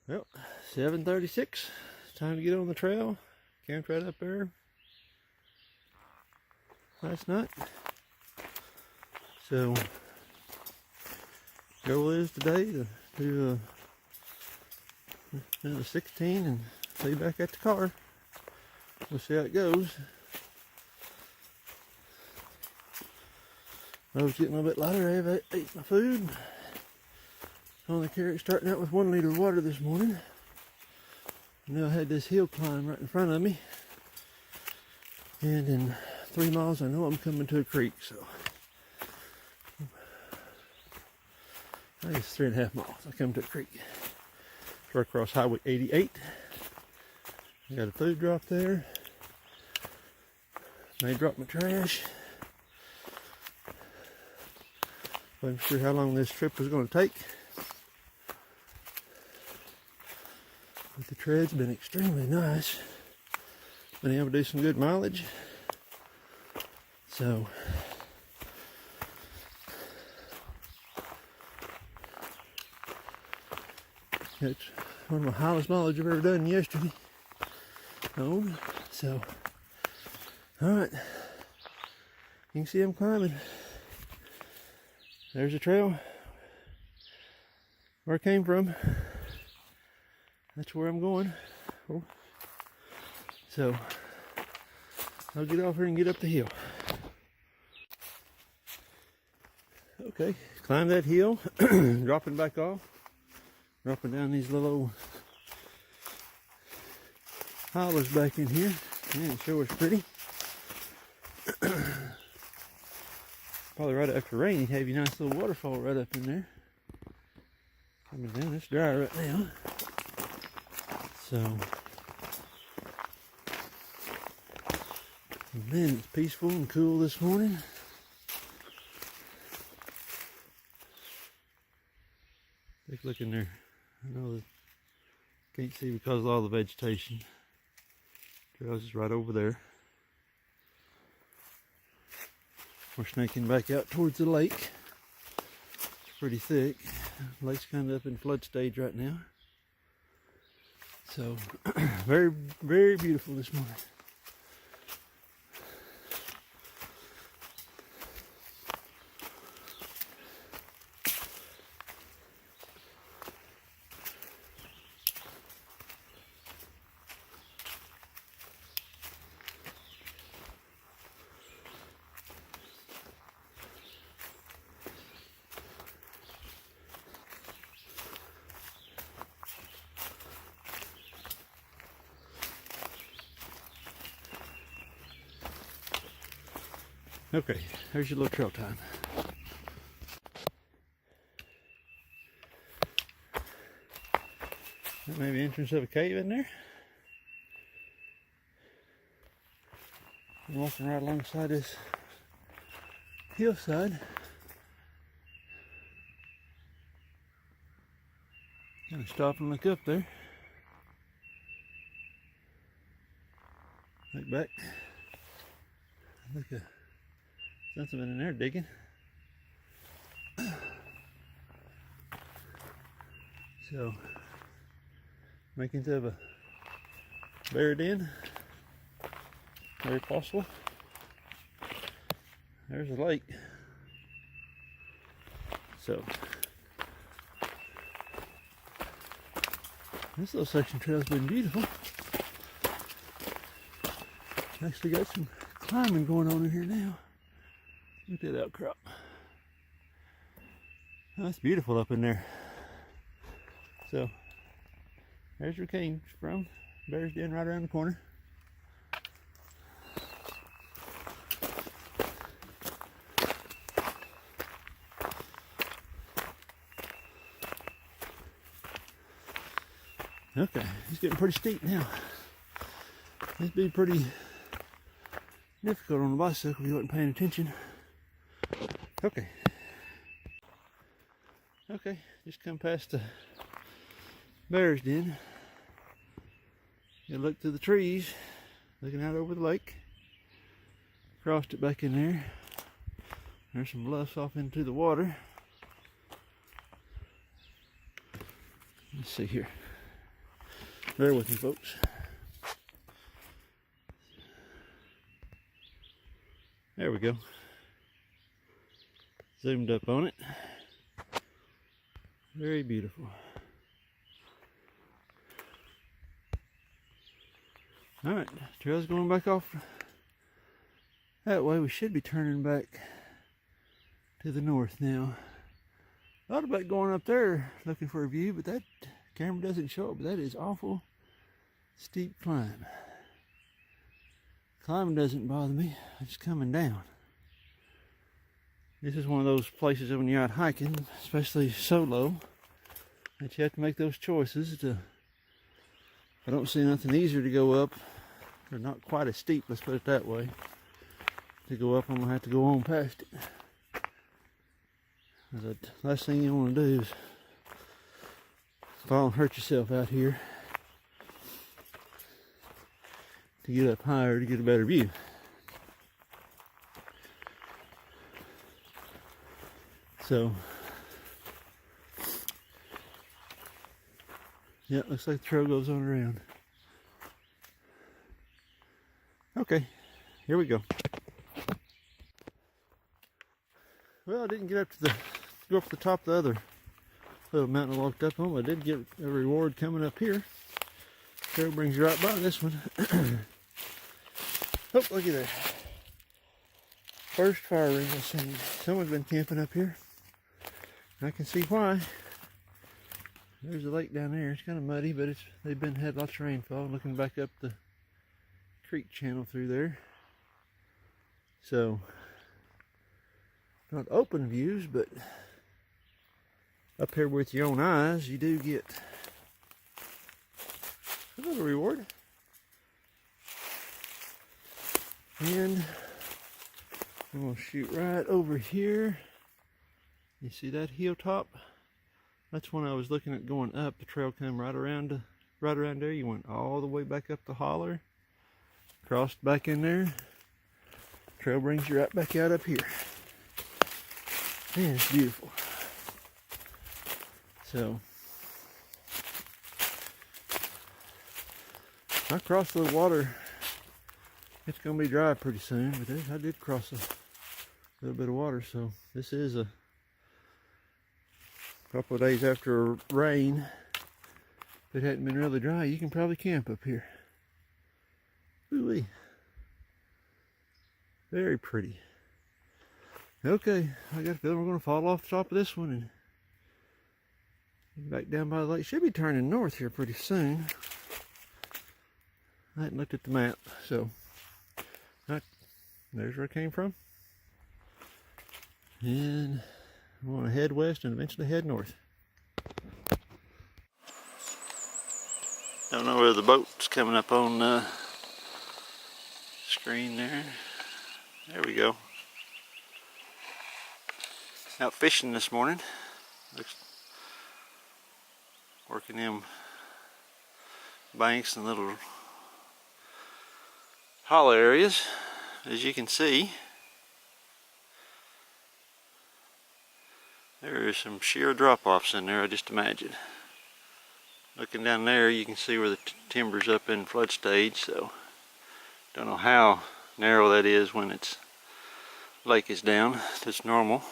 Well, 7:36. Time to get on the trail. Camped right up there last night. So, goal is today to do a 16 and be back at the car. We'll see how it goes. I was getting a little bit lighter. I ate my food. Only starting out with 1 liter of water this morning. I knew I had this hill climb right in front of me. And in 3 miles, I know I'm coming to a creek, so. I guess 3.5 miles, I come to a creek. It's right across Highway 88. I got a food drop there. May drop my trash. Wasn't sure how long this trip was going to take. But the tread's been extremely nice. Been able to do some good mileage. So it's one of my highest mileage I've ever done yesterday. So alright. You can see I'm climbing. There's a trail where I came from. That's where I'm going. Oh. So I'll get off here and get up the hill. Okay, climb that hill, dropping back off, dropping down these little hollers back in here. Man, it sure was pretty. Probably right after rain, you'd have your nice little waterfall right up in there. Coming down, it's dry right now. So, man, it's peaceful and cool this morning. Take a look in there. I know that can't see because of all the vegetation. Trail's is right over there. We're snaking back out towards the lake. It's pretty thick. The lake's kind of up in flood stage right now. So, very, very beautiful this morning. Okay, there's your little trail time. That may be the entrance of a cave in there. I'm walking right alongside this hillside. Gonna stop and look up there. Look back. Look at something in there digging. So, making of a bear den. Very possible. There's a lake. So, this little section trail's been beautiful. Actually got some climbing going on in here now. Look at that outcrop. Oh, that's beautiful up in there. So, there's where we came from. Bear's Den right around the corner. Okay, it's getting pretty steep now. It'd be pretty difficult on the bicycle if you weren't paying attention. Okay. Okay, just come past the bear's den. You look through the trees, looking out over the lake. Crossed it back in there. There's some bluffs off into the water. Let's see here. Bear with me, folks. There we go. Zoomed up on it. Very beautiful. Alright, trail's going back off that way. We should be turning back to the north now. Thought about going up there looking for a view, but that camera doesn't show it. But that is awful steep climb. Climbing doesn't bother me, it's coming down. This is one of those places that when you're out hiking, especially solo, that you have to make those choices to. I don't see nothing easier to go up, or not quite as steep, let's put it that way. To go up, I'm going to have to go on past it. The last thing you want to do is fall and hurt yourself out here to get up higher to get a better view. So, yeah, looks like the trail goes on around. Okay, here we go. Well, I didn't get up to go up to the top of the other little mountain I walked up on, but I did get a reward coming up here. Trail brings you right by this one. Oh, look at that. First fire ring I've seen. Someone's been camping up here. I can see why. There's a lake down there. It's kind of muddy, but they've had lots of rainfall. Looking back up the creek channel through there. So, not open views, but up here with your own eyes, you do get a little reward. And I'm going to shoot right over here. You see that hilltop? That's when I was looking at going up. The trail came right around there. You went all the way back up the holler, crossed back in there. Trail brings you right back out up here. Man, it's beautiful. So, I crossed the water. It's going to be dry pretty soon, but I did cross a little bit of water. So this is a couple of days after rain. If it hadn't been really dry, you can probably camp up here. Ooh-wee. Very pretty. Okay, I got a feeling we're going to fall off the top of this one and get back down by the lake. Should be turning north here pretty soon. I hadn't looked at the map, so there's where I came from. And I want to head west and eventually head north. Don't know where the boat's coming up on the screen there. There we go. Out fishing this morning. Working them banks and little hollow areas. As you can see, there is some sheer drop-offs in there, I just imagine. Looking down there, you can see where the timber's up in flood stage, so don't know how narrow that is when its lake is down. It's normal.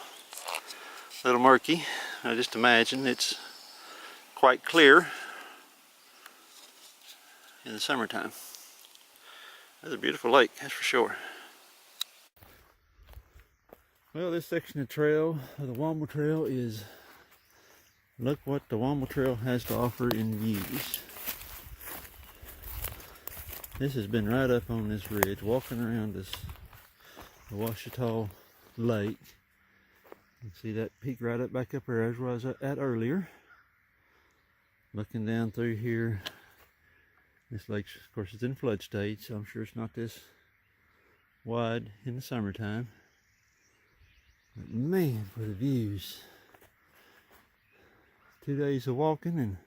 A little murky. I just imagine it's quite clear in the summertime. That's a beautiful lake, that's for sure. Well, this section of trail, of the Womble Trail, is, look what the Womble Trail has to offer in views. This has been right up on this ridge, walking around the Washita Lake. You can see that peak right up back up there as where I was at earlier. Looking down through here, this lake, of course, it's in flood stage, so I'm sure it's not this wide in the summertime. But man, for the views. 2 days of walking and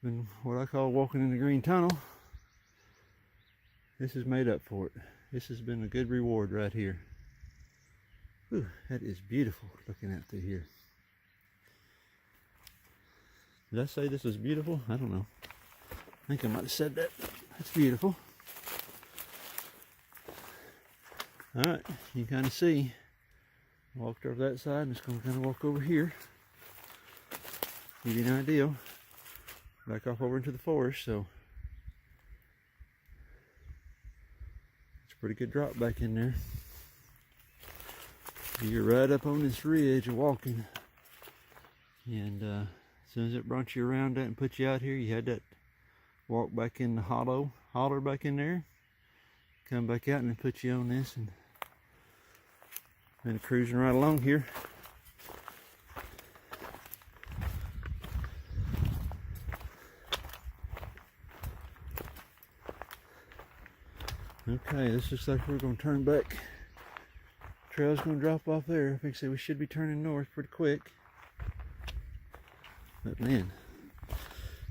been what I call walking in the green tunnel. This has made up for it. This has been a good reward right here. Whew, that is beautiful looking out through here. Did I say this was beautiful? I don't know. think I might have said that. That's beautiful. Alright, you can kind of see. Walked over that side and just going to kind of walk over here. Give you an idea. Back off over into the forest, so it's a pretty good drop back in there. You're right up on this ridge of walking. And as soon as it brought you around that and put you out here, you had that walk back in the holler back in there. Come back out and then put you on this and been cruising right along here. Okay, this looks like we're going to turn back. Trail's going to drop off there. I think so we should be turning north pretty quick. But man,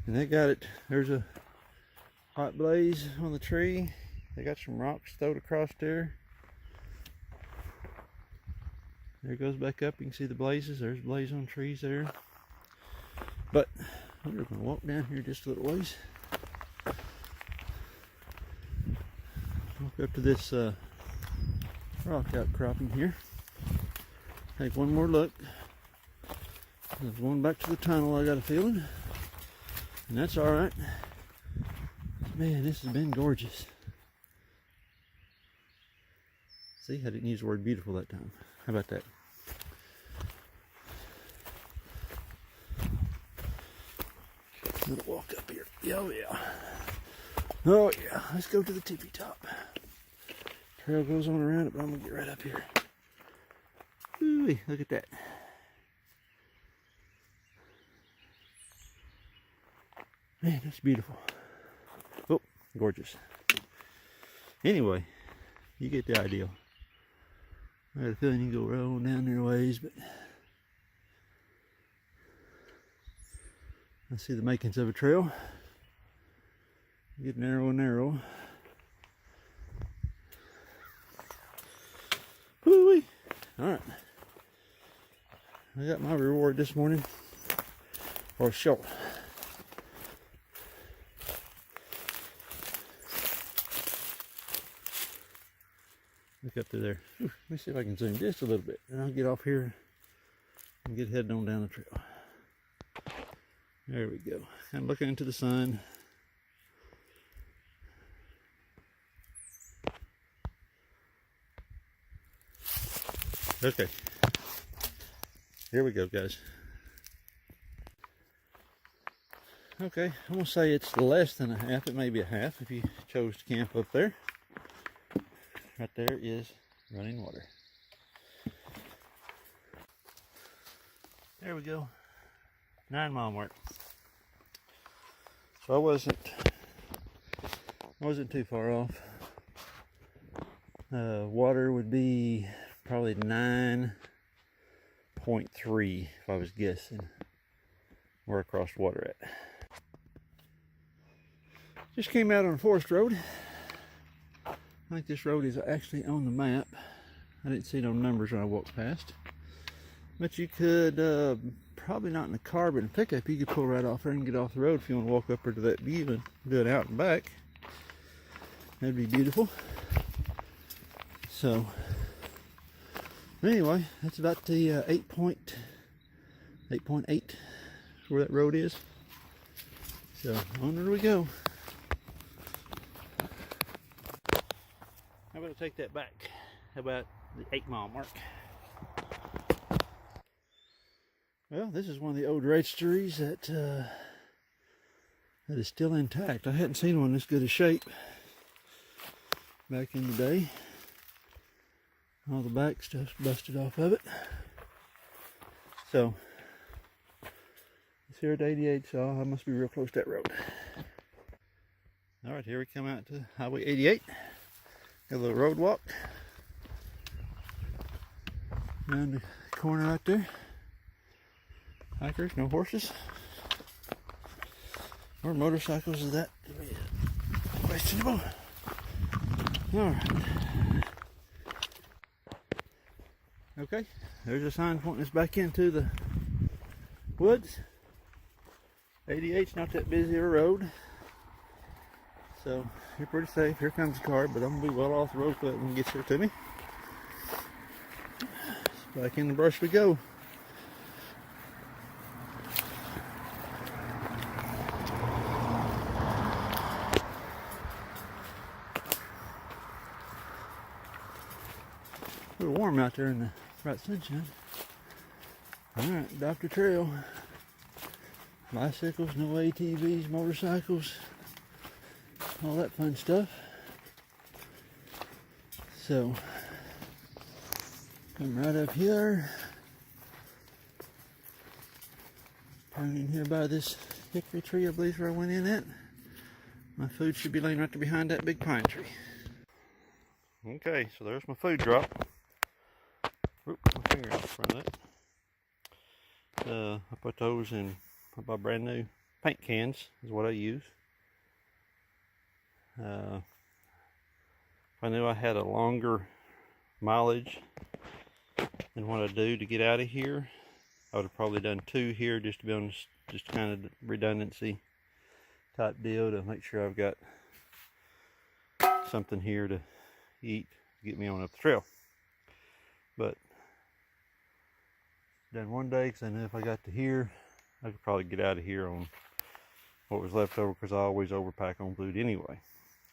and they got it. There's a hot blaze on the tree. They got some rocks stowed across there. There it goes back up. You can see the blazes. There's blaze on trees there. But we're going to walk down here just a little ways. Walk up to this rock outcropping here. Take one more look. There's one back to the tunnel, I got a feeling. And that's alright. Man, this has been gorgeous. See, I didn't use the word beautiful that time. How about that? I'm gonna walk up here. Oh yeah. Oh yeah. Let's go to the tippy top. Trail goes on around it, but I'm gonna get right up here. Ooh, look at that. Man, that's beautiful. Oh, gorgeous. Anyway, you get the idea. I got a feeling you can go rolling down there ways, but I see the makings of a trail. Get narrow and narrow. Woo-wee. Alright. I got my reward this morning. Or short. Look up to there. Ooh, let me see if I can zoom just a little bit, and I'll get off here and get heading on down the trail. There we go. Kind of looking into the sun. Okay. Here we go, guys. Okay, I'm gonna say it's less than a half. It may be a half if you chose to camp up there. Right there is running water. There we go. 9 mile mark. So I wasn't too far off. Water would be probably 9.3 if I was guessing where I crossed water at. Just came out on a forest road. I think this road is actually on the map. I didn't see no numbers when I walked past. But you could, probably not in the car, but in a pickup, you could pull right off there and get off the road if you want to walk up there to that view and do it out and back. That'd be beautiful. So, anyway, that's about the 8.8 where that road is. So, on there we go. How about I take that back? How about the 8 mile mark? Well, this is one of the old registries that is still intact. I hadn't seen one this good a shape back in the day. All the back stuff's busted off of it. So, it's here at 88, so I must be real close to that road. Alright, here we come out to Highway 88. Got a little road walk. Around the corner right there. Hikers, no horses. Or motorcycles, is that questionable? Alright. Okay, there's a sign pointing us back into the woods. 88's not that busy of a road. So you're pretty safe. Here comes the car, but I'm gonna be well off the road when it gets here to me. So back in the brush we go. A little warm out there in the bright sunshine. Alright, Dr. Trail. Bicycles, no ATVs, motorcycles, all that fun stuff. So, come right up here. Turn in here by this hickory tree, I believe is where I went in at. My food should be laying right there behind that big pine tree. Okay, so there's my food drop. Oop, my finger out in front of that. I put those in my brand new paint cans is what I use. If I knew I had a longer mileage than what I do to get out of here, I would have probably done 2 here just to be on just kind of redundancy type deal to make sure I've got something here to eat to get me on up the trail. But done one day because I knew if I got to here, I could probably get out of here on what was left over because I always overpack on food anyway.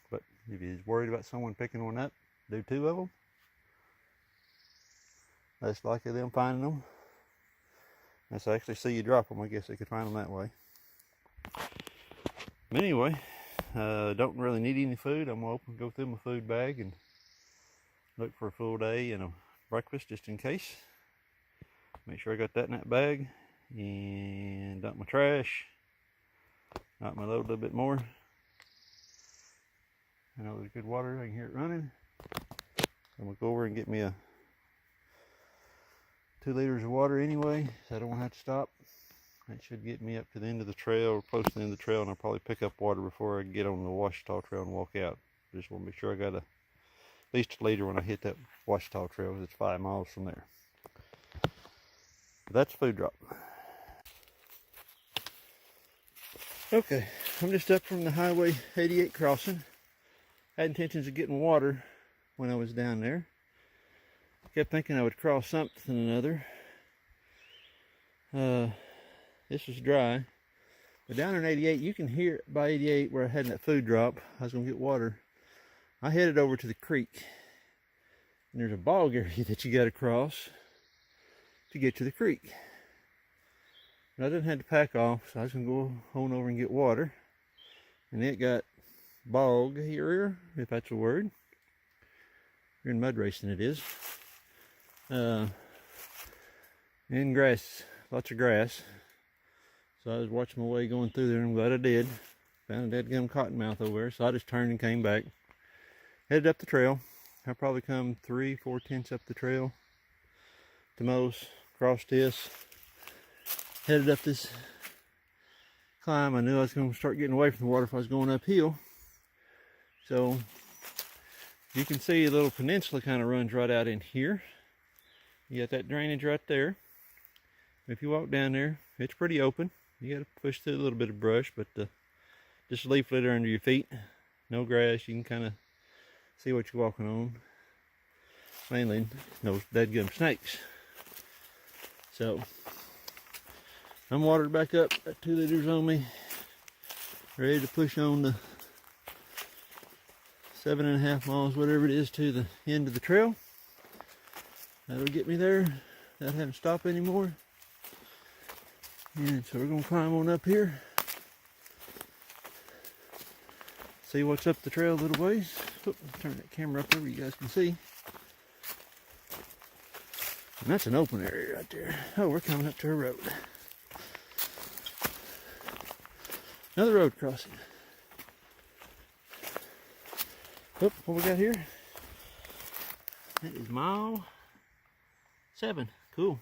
But if you're worried about someone picking one up, do 2 of them. Less likely them finding them. Unless I actually see you drop them, I guess they could find them that way. But anyway, don't really need any food. I'm going to go through my food bag and look for a full day and a breakfast just in case. Make sure I got that in that bag. And dump my trash. Knock my load a little bit more. I know there's good water, I can hear it running. I'm gonna go over and get me a 2 liters of water anyway, so I don't have to stop. That should get me up to the end of the trail, or close to the end of the trail, and I'll probably pick up water before I get on the Washita Trail and walk out. Just want to make sure I got at least a liter when I hit that Washita Trail, because it's 5 miles from there. That's food drop. Okay, I'm just up from the Highway 88 crossing. I had intentions of getting water when I was down there. Kept thinking I would cross something or another. This was dry. But down in 88, you can hear by 88 where I had that food drop. I was going to get water. I headed over to the creek. And there's a bog area that you got to cross to get to the creek. And I didn't have to pack off, so I was going to go on over and get water. And it got bog area, if that's a word. You're in mud racing, it is. And grass, lots of grass. So I was watching my way going through there, and I'm glad I did. Found a dead gum cottonmouth over there, so I just turned and came back. Headed up the trail. I probably come 3-4 tenths up the trail to most. Crossed this. Headed up this climb. I knew I was going to start getting away from the water if I was going uphill. So you can see a little peninsula kind of runs right out in here. You got that drainage right there. If you walk down there, it's pretty open. You got to push through a little bit of brush, but just a leaf litter under your feet. No grass. You can kind of see what you're walking on. Mainly those dead gum snakes. So I'm watered back up. Got 2 liters on me. Ready to push on the 7.5 miles, whatever it is, to the end of the trail. That'll get me there without having to stop anymore. And so we're going to climb on up here. See what's up the trail a little ways. Oop, turn that camera up there where you guys can see. And that's an open area right there. Oh, we're coming up to a road. Another road crossing. Oop, what we got here? That is mile 7. Cool.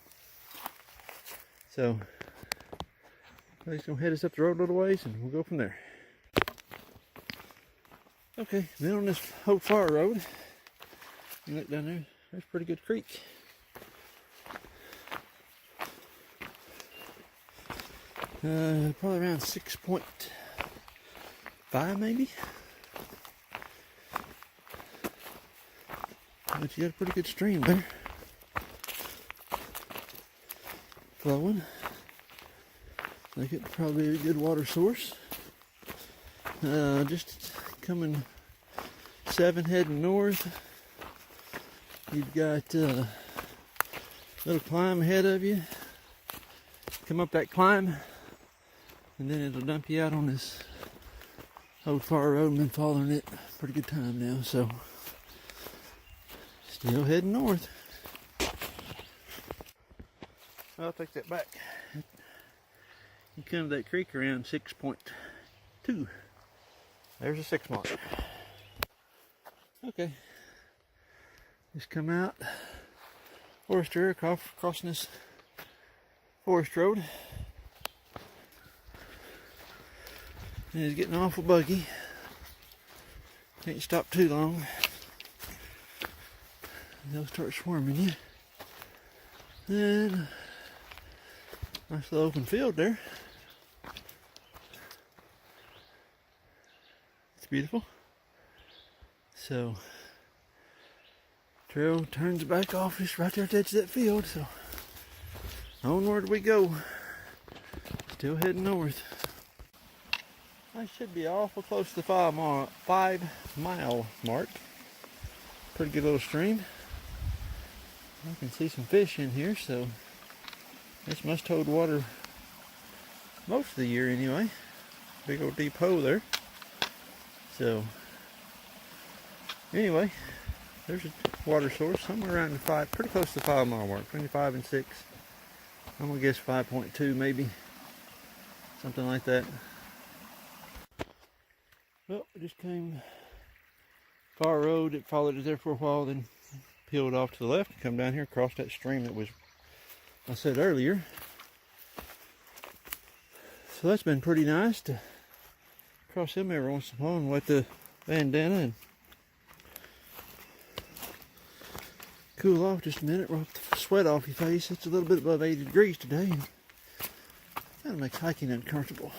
So, he's going to head us up the road a little ways and we'll go from there. Okay, then on this Hope Far Road, you look down there, there's a pretty good creek. Probably around 6.5 maybe. But you got a pretty good stream there. Flowing. I think it'd probably be a good water source. Just coming 7 heading north. You've got a little climb ahead of you. Come up that climb, and then it'll dump you out on this old far road. I've been following it a pretty good time now, so still heading north. I'll take that back. You come to that creek around 6.2. There's a 6 mark. Okay. Just come out forest area, crossing this forest road. And it's getting awful buggy. Can't stop too long. They'll start swarming you. And nice little open field there. It's beautiful. So trail turns back off just right there at the edge of that field. So onward we go. Still heading north. I should be awful close to the 5-mile mark. Pretty good little stream. I can see some fish in here, so this must hold water most of the year anyway. Big old deep hole there. So anyway, there's a water source somewhere around the pretty close to the 5-mile mark, between 5 and 6. I'm gonna guess 5.2 maybe, something like that. Well, we just came far road. It followed it there for a while, then peeled off to the left and come down here across that stream that was, I said earlier. So that's been pretty nice to cross him every once in a while and wet the bandana and cool off just a minute, wipe the sweat off your face. It's a little bit above 80 degrees today, and that makes hiking uncomfortable.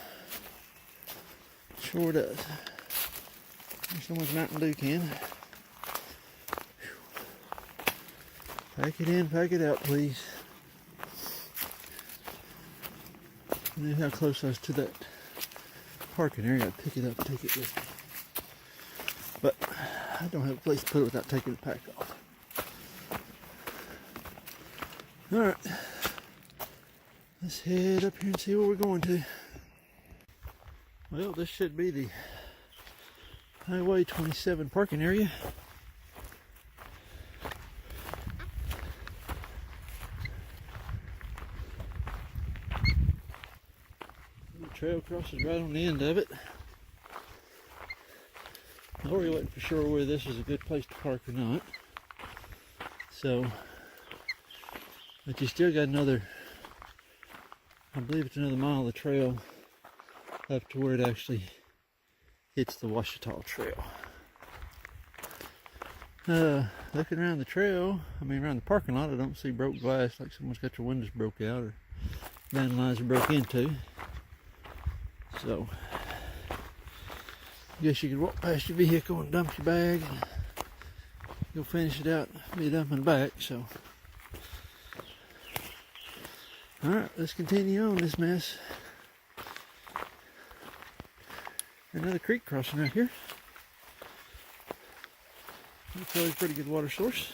Sure does. There's so much Mountain Dew can. Pack it in, pack it out, please. I knew how close I was to that parking area. I'd pick it up and take it with me. But I don't have a place to put it without taking the pack off. Alright. Let's head up here and see where we're going to. Well, this should be the Highway 27 parking area. The trail crosses right on the end of it. Lori wasn't for sure whether this was a good place to park or not. So, but you still got another, I believe it's another mile of the trail up to where it actually hits the Ouachita Trail. Looking around the trail, around the parking lot, I don't see broke glass like someone's got their windows broke out or vandalizer broke into. So, I guess you could walk past your vehicle and dump your bag and go finish it out and be dumping back. So, alright, let's continue on this mess. Another creek crossing right here. That's probably a pretty good water source.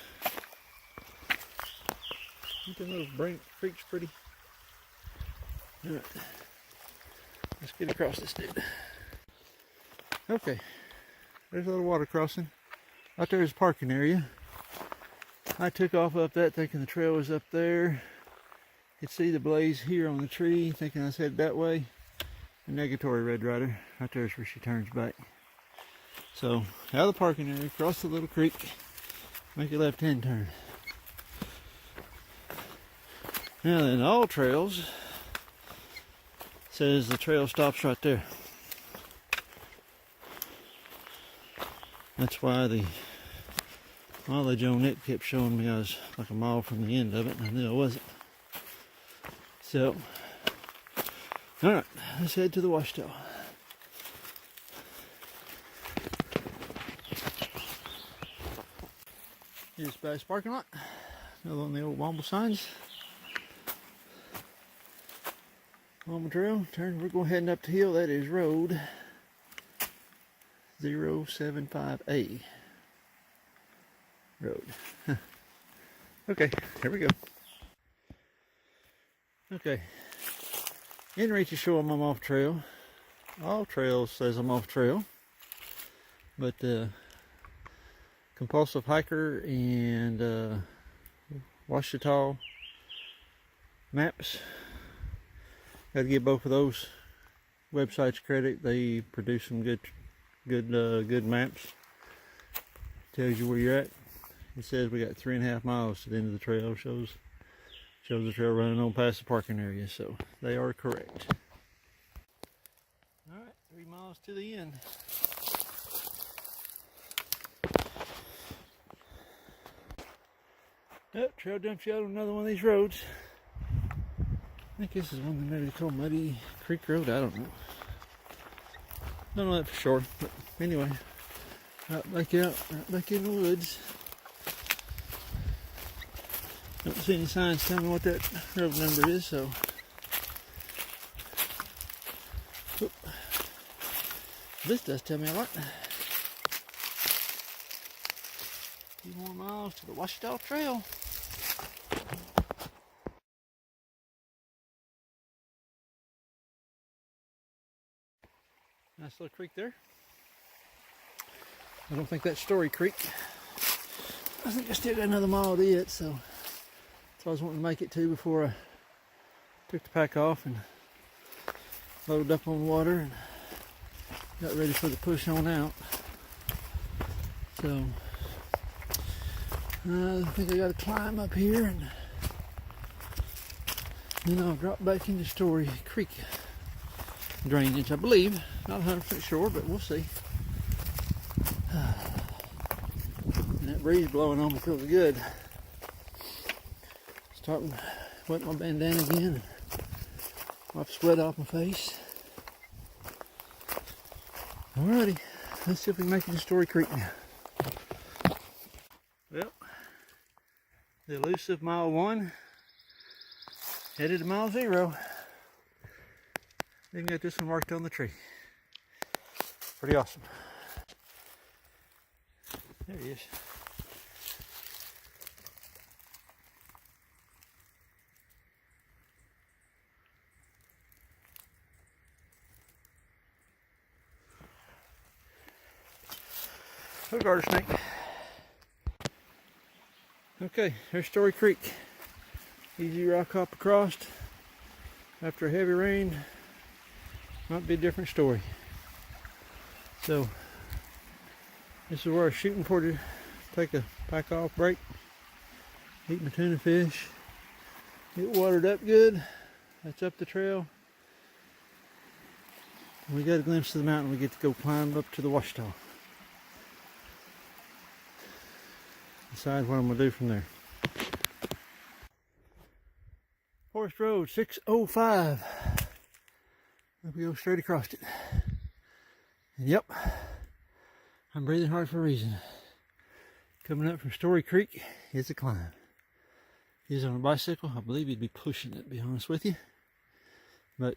I think that little creek's pretty. Alright, let's get across this dude. Okay, there's a little water crossing. Out there is a parking area. I took off up that thinking the trail was up there. Could see the blaze here on the tree, thinking I was headed that way. The negatory Red Rider, right there is where she turns back. So, out of the parking area, cross the little creek, make a left-hand turn. Now then, all trails says the trail stops right there. That's why the mileage on it kept showing me I was like a mile from the end of it, and I knew I wasn't. So, alright, let's head to the Ouachita. Just past parking lot. Another one of the old Womble signs. Womble Trail. Turn. We're going heading up the hill. That is road 075A. Road. Okay, here we go. Okay. In reach to show I'm off trail. All trails says I'm off trail. But compulsive hiker and Washita maps. Got to give both of those websites credit. They produce some good maps. Tells you where you're at. It says we got 3.5 miles to the end of the trail. Shows the trail running on past the parking area. So they are correct. All right, 3 miles to the end. Yep, trail dumps you out on another one of these roads. I think this is one that maybe called Muddy Creek Road. I don't know. Don't know that for sure. But anyway, right back in the woods. Don't see any signs telling me what that road number is, so. Oop. This does tell me a lot. A few more miles to the Washita Trail. Nice little creek there. I don't think that's Story Creek. I think I still got another mile to it, so that's what I was wanting to make it to before I took the pack off and loaded up on water and got ready for the push on out. So I think I got to climb up here and then I'll drop back into Story Creek drainage, I believe. Not 100% sure, but we'll see. And that breeze blowing on me feels good. Starting to wet my bandana again and wipe sweat off my face. Alrighty, let's see if we can make it to Story Creek now. Well, the elusive mile 1 headed to mile 0. Even got this one marked on the tree. Pretty awesome. There he is. Little garter snake. Okay, there's Story Creek. Easy rock hop across. After a heavy rain, might be a different story. So, this is where I was shooting for to take a pack off break. Eat my tuna fish. Get watered up good. That's up the trail. And we got a glimpse of the mountain. We get to go climb up to the Washita. Decide what I'm going to do from there. Forest Road 605. We go straight across it. And yep, I'm breathing hard for a reason. Coming up from Story Creek is a climb. He's on a bicycle. I believe he'd be pushing it, to be honest with you. But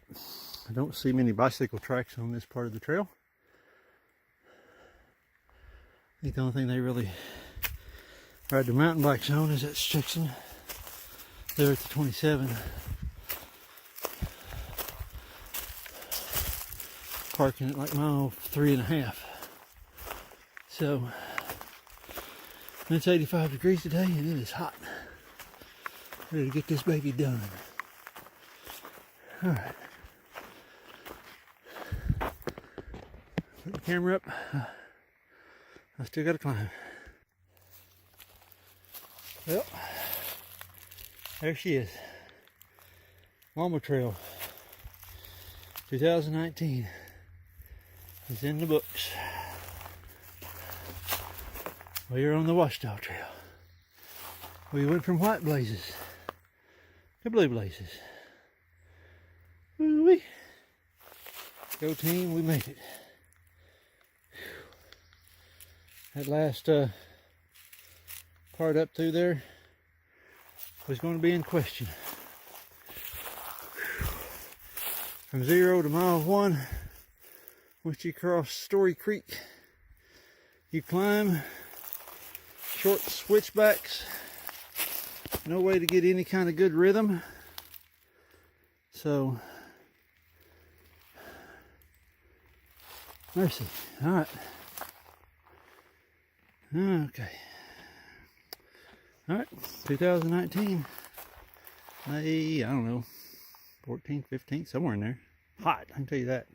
I don't see many bicycle tracks on this part of the trail. I think the only thing they really ride their mountain bikes on is that section there at the 27. Parking at like mile 3.5. So it's 85 degrees today and it is hot. Ready to get this baby done. Alright. Put the camera up. I still gotta climb. Well, there she is. Womble Trail 2019. It's in the books. We are on the Washita Trail. We went from white blazes to blue blazes. Woo-wee. Go team, we made it. That last part up through there was going to be in question. From 0 to mile 1, once you cross Story Creek, you climb short switchbacks. No way to get any kind of good rhythm. So, mercy. All right. Okay. All right. 2019. May, I don't know, 14th, 15th, somewhere in there. Hot, I can tell you that.